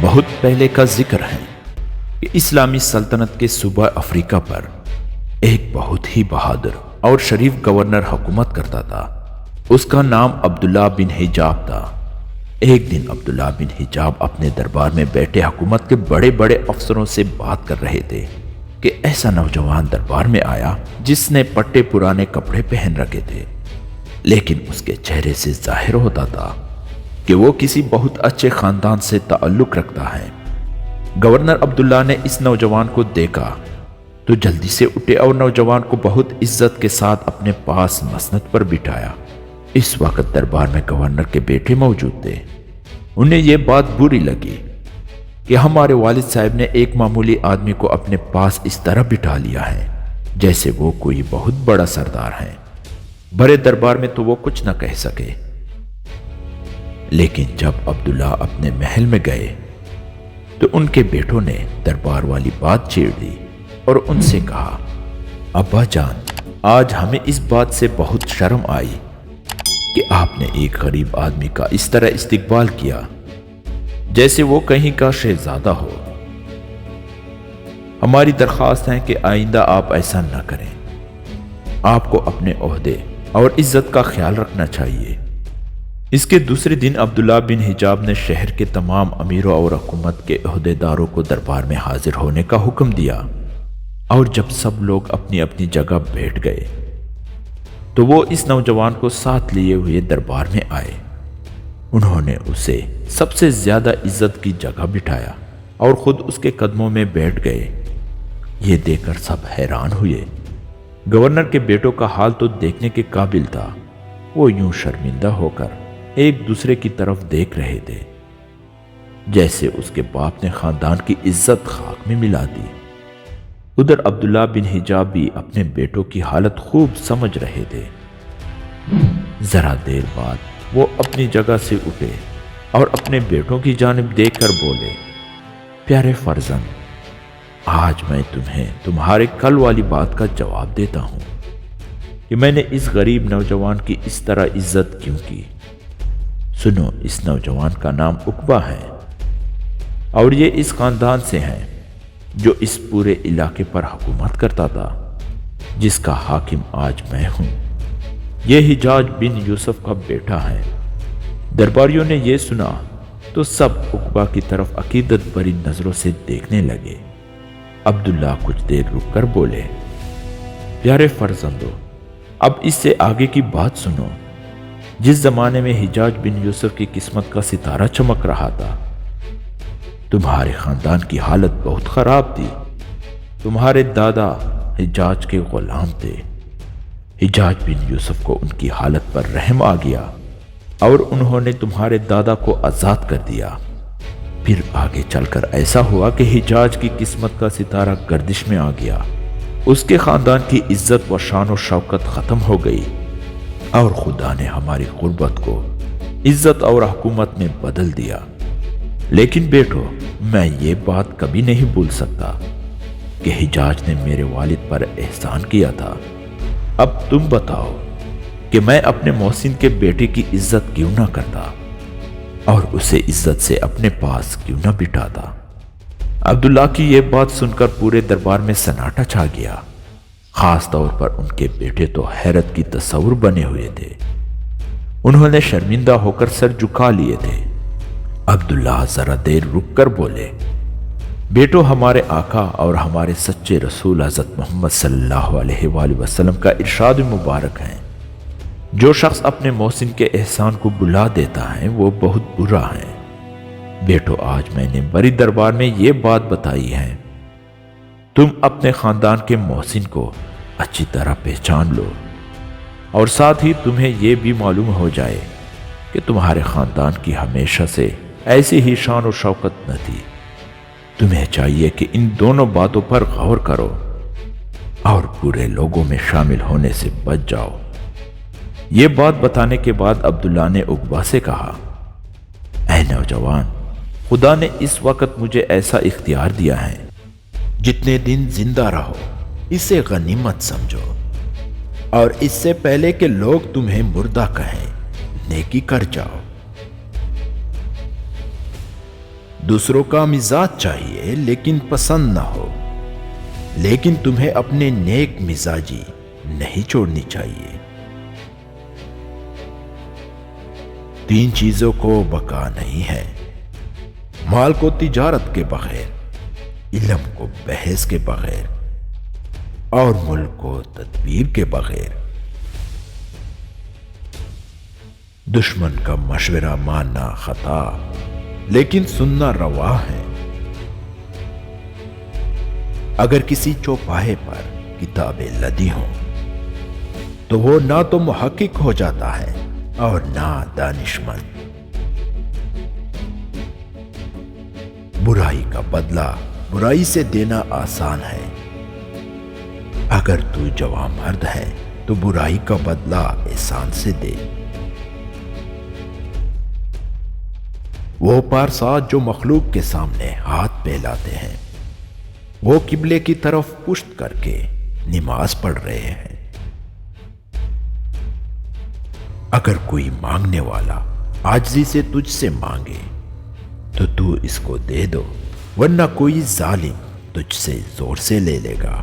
بہت پہلے کا ذکر ہے کہ اسلامی سلطنت کے صوبہ افریقہ پر ایک بہت ہی بہادر اور شریف گورنر حکومت کرتا تھا۔ اس کا نام عبداللہ بن حجاب تھا۔ ایک دن عبداللہ بن حجاب اپنے دربار میں بیٹھے حکومت کے بڑے بڑے افسروں سے بات کر رہے تھے کہ ایسا نوجوان دربار میں آیا جس نے پٹے پرانے کپڑے پہن رکھے تھے، لیکن اس کے چہرے سے ظاہر ہوتا تھا کہ وہ کسی بہت اچھے خاندان سے تعلق رکھتا ہے۔ گورنر عبداللہ نے اس نوجوان کو دیکھا تو جلدی سے اٹھے اور نوجوان کو بہت عزت کے ساتھ اپنے پاس مسند پر بٹھایا۔ اس وقت دربار میں گورنر کے بیٹے موجود تھے۔ انہیں یہ بات بری لگی کہ ہمارے والد صاحب نے ایک معمولی آدمی کو اپنے پاس اس طرح بٹھا لیا ہے جیسے وہ کوئی بہت بڑا سردار ہے۔ بڑے دربار میں تو وہ کچھ نہ کہہ سکے، لیکن جب عبداللہ اپنے محل میں گئے تو ان کے بیٹوں نے دربار والی بات چھیڑ دی اور ان سے کہا، ابا جان، آج ہمیں اس بات سے بہت شرم آئی کہ آپ نے ایک غریب آدمی کا اس طرح استقبال کیا جیسے وہ کہیں کا شہزادہ ہو۔ ہماری درخواست ہے کہ آئندہ آپ ایسا نہ کریں۔ آپ کو اپنے عہدے اور عزت کا خیال رکھنا چاہیے۔ اس کے دوسرے دن عبداللہ بن حجاب نے شہر کے تمام امیروں اور حکومت کے عہدیداروں کو دربار میں حاضر ہونے کا حکم دیا، اور جب سب لوگ اپنی اپنی جگہ بیٹھ گئے تو وہ اس نوجوان کو ساتھ لیے ہوئے دربار میں آئے۔ انہوں نے اسے سب سے زیادہ عزت کی جگہ بٹھایا اور خود اس کے قدموں میں بیٹھ گئے۔ یہ دیکھ کر سب حیران ہوئے۔ گورنر کے بیٹوں کا حال تو دیکھنے کے قابل تھا۔ وہ یوں شرمندہ ہو کر ایک دوسرے کی طرف دیکھ رہے تھے جیسے اس کے باپ نے خاندان کی عزت خاک میں ملا دی۔ ادھر عبداللہ بن حجاب بھی اپنے بیٹوں کی حالت خوب سمجھ رہے تھے۔ ذرا دیر بعد وہ اپنی جگہ سے اٹھے اور اپنے بیٹوں کی جانب دیکھ کر بولے، پیارے فرزند، آج میں تمہیں تمہارے کل والی بات کا جواب دیتا ہوں کہ میں نے اس غریب نوجوان کی اس طرح عزت کیوں کی۔ سنو، اس نوجوان کا نام عقبہ ہے اور یہ اس خاندان سے ہے جو اس پورے علاقے پر حکومت کرتا تھا، جس کا حاکم آج میں ہوں۔ یہ حجاج بن یوسف کا بیٹا ہے۔ درباریوں نے یہ سنا تو سب عقبہ کی طرف عقیدت بری نظروں سے دیکھنے لگے۔ عبداللہ کچھ دیر رک کر بولے، پیارے فرزندو، اب اس سے آگے کی بات سنو۔ جس زمانے میں حجاج بن یوسف کی قسمت کا ستارہ چمک رہا تھا، تمہارے خاندان کی حالت بہت خراب تھی۔ تمہارے دادا حجاج کے غلام تھے۔ حجاج بن یوسف کو ان کی حالت پر رحم آ گیا اور انہوں نے تمہارے دادا کو آزاد کر دیا۔ پھر آگے چل کر ایسا ہوا کہ حجاج کی قسمت کا ستارہ گردش میں آ گیا۔ اس کے خاندان کی عزت و شان و شوکت ختم ہو گئی اور خدا نے ہماری غربت کو عزت اور حکومت میں بدل دیا۔ لیکن بیٹو، میں یہ بات کبھی نہیں بھول سکتا کہ حجاج نے میرے والد پر احسان کیا تھا۔ اب تم بتاؤ کہ میں اپنے محسن کے بیٹے کی عزت کیوں نہ کرتا اور اسے عزت سے اپنے پاس کیوں نہ بٹھاتا۔ عبداللہ کی یہ بات سن کر پورے دربار میں سناٹا چھا گیا۔ خاص طور پر ان کے بیٹے تو حیرت کی تصور بنے ہوئے تھے۔ انہوں نے شرمندہ ہو کر سر جھکا لیے تھے۔ عبداللہ ذرا دیر رک کر بولے، بیٹو، ہمارے آقا اور ہمارے سچے رسول حضرت محمد صلی اللہ علیہ وآلہ وسلم کا ارشاد مبارک ہے، جو شخص اپنے محسن کے احسان کو بھلا دیتا ہے وہ بہت برا ہے۔ بیٹو، آج میں نے بڑی دربار میں یہ بات بتائی ہے، تم اپنے خاندان کے محسن کو اچھی طرح پہچان لو، اور ساتھ ہی تمہیں یہ بھی معلوم ہو جائے کہ تمہارے خاندان کی ہمیشہ سے ایسی ہی شان و شوکت نہ تھی۔ تمہیں چاہیے کہ ان دونوں باتوں پر غور کرو اور برے لوگوں میں شامل ہونے سے بچ جاؤ۔ یہ بات بتانے کے بعد عبداللہ نے عقبہ سے کہا، اے نوجوان، خدا نے اس وقت مجھے ایسا اختیار دیا ہے، جتنے دن زندہ رہو اسے غنیمت سمجھو، اور اس سے پہلے کہ لوگ تمہیں مردہ کہیں، نیکی کر جاؤ۔ دوسروں کا مزاج چاہیے لیکن پسند نہ ہو، لیکن تمہیں اپنے نیک مزاجی نہیں چھوڑنی چاہیے۔ 3 چیزوں کو بقا نہیں ہے: مال کو تجارت کے بغیر، علم کو بحث کے بغیر، اور ملک کو تدبیر کے بغیر۔ دشمن کا مشورہ ماننا خطا، لیکن سننا روا ہے۔ اگر کسی چوپاہے پر کتابیں لدی ہوں تو وہ نہ تو محقق ہو جاتا ہے اور نہ دانشمند۔ برائی کا بدلہ برائی سے دینا آسان ہے۔ اگر تو جوان مرد ہے تو برائی کا بدلہ احسان سے دے۔ وہ پارسا جو مخلوق کے سامنے ہاتھ پھیلاتے ہیں، وہ قبلے کی طرف پشت کر کے نماز پڑھ رہے ہیں۔ اگر کوئی مانگنے والا عاجزی سے تجھ سے مانگے تو اس کو دے دو، ورنہ کوئی ظالم تجھ سے زور سے لے لے گا۔